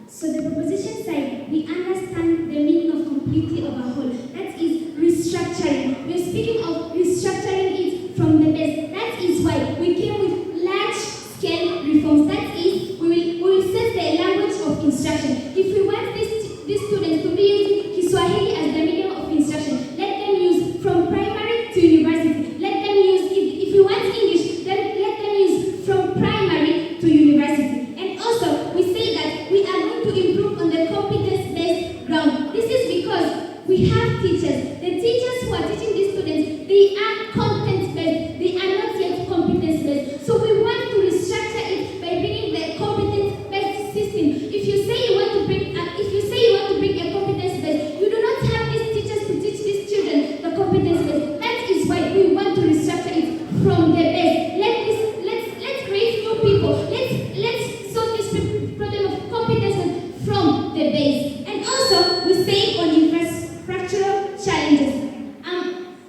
So the proposition side, we understand the meaning of completely overhaul. That is restructuring. We're speaking of restructuring it from the base. That is why we came with large-scale reforms. That is, we will set the language of instruction. If we want these students to be using Kiswahili as the medium of instruction, let them use from primary to university. Let them use, if we want English, then let them use from primary to university. And also, we say that we are going to improve on the competence-based ground. This is because we have teachers. The teachers who are teaching these students, they are content-based. They are not yet competence-based. So we want to restructure it by bringing the competence-based system. If you say you want to bring a competence-based, you do not have these teachers to teach these children the competence-based. That is why we want to restructure it from the base. Let's create new people. Let's solve this problem of competence from the base. And also, we say on infrastructural challenges.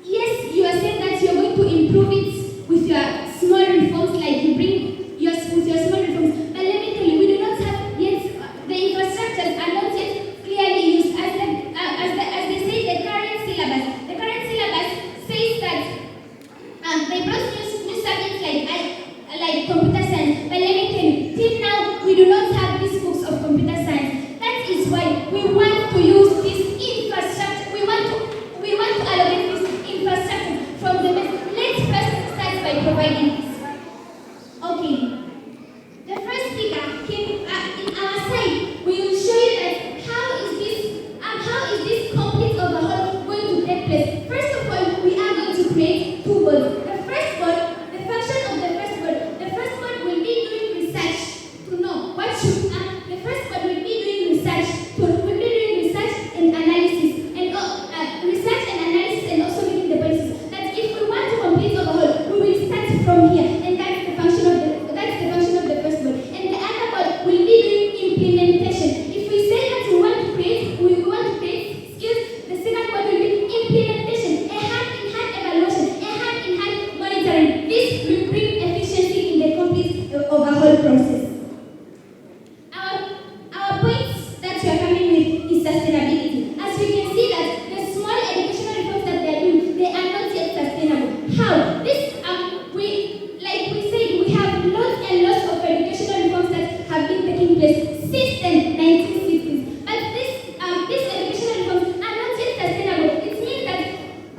Yes, you are saying that you are going to improve it with your small reforms, like you bring with your small reforms. But let me tell you, we do not have yet the infrastructures are not yet clearly used. As they say, the current syllabus says that they brought new subjects like computer science. But let me tell you, till now we do not have these books of computer science. That is why we want to use this infrastructure. We want to allocate this infrastructure from the base. Let's first start by providing this. Okay. The first speaker came in our side. We will show you that how is this complete overhaul going to take place. First of all, we are going to create two boards. The first board, the function of the first board. The first board will be doing research to know what should. The first board will be doing research and analysis and also making the policies. That if we want to complete overhaul, we will start from here, and that's the function of the first board. And the other board will be doing implementation. If we say that we want to create skills, the second board will be implementation, a hand-in-hand evaluation, a hand-in-hand monitoring. This will bring efficiency in the complete overhaul process. Our points that we are coming with is sustainability. As we can see that the small educational reforms that they are doing, they are not yet sustainable. How? We said, we have lots and lots of educational reforms that have been taking place since the 1960s. But these educational reforms are not yet sustainable. It means that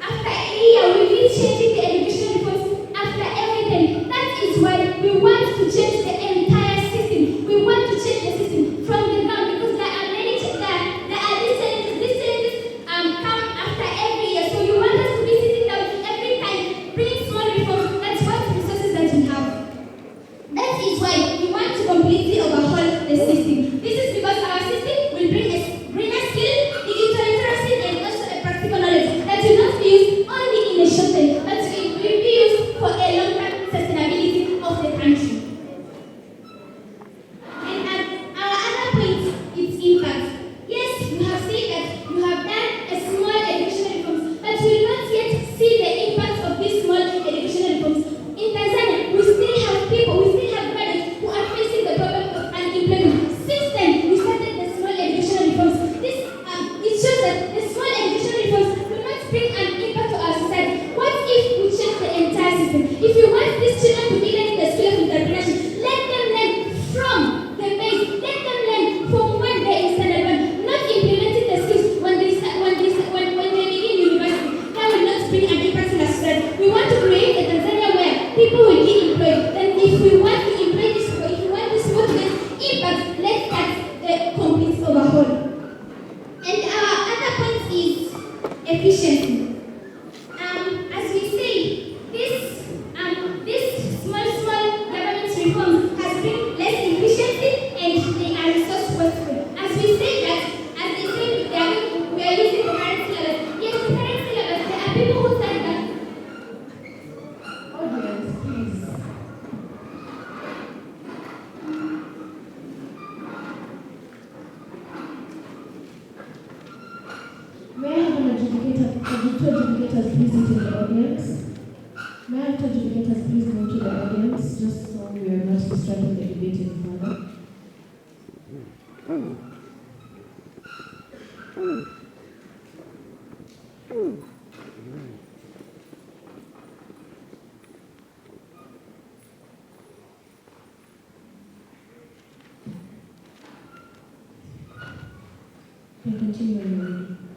after a year, we will changing the educational reforms after everything. That is why we want to change the entire system. We want to change the system from the ground, because there are these challenges. These challenges come after every year. So you want us to be sitting down every time, bringing small reforms. That's what resources that we have. That is why we want to completely overhaul the system. This is because our system will bring a skill, digital literacy, and also a practical knowledge that will not be used only in a short term, but it will be used for a long-term sustainability of the country. And our other point is impact. Yes, you have said that you have done a small educational reforms, but you will not yet see the impact of these small educational reforms. In Tanzania, we still have graduates who are facing the problem of unemployment. Since then, we started the small educational reforms. It shows that the small educational reforms will not bring an impact to our society. What if we change the entire system? If you want these children to be learning the skill of entrepreneurship, let them learn from the base. Let them learn from when they're in standard one, not implementing the skills when they begin university. That will not bring an impact in our society. We want to create a Tanzania where people will be employed. And if we want to employ this people, if we want this people to get impact, let's start the complete overhaul. And our other point is efficiency. As we say, this small government reforms has bring less efficiency and they are resource wasteful. As we say that, as they say, we are using the current syllabus. Yes, the current syllabus, there are people who say that. Audience, please. May I have an two adjudicators please sit in the audience? May I have two adjudicators please move to the audience, just so we are not distracting the debate any further? We'll continue.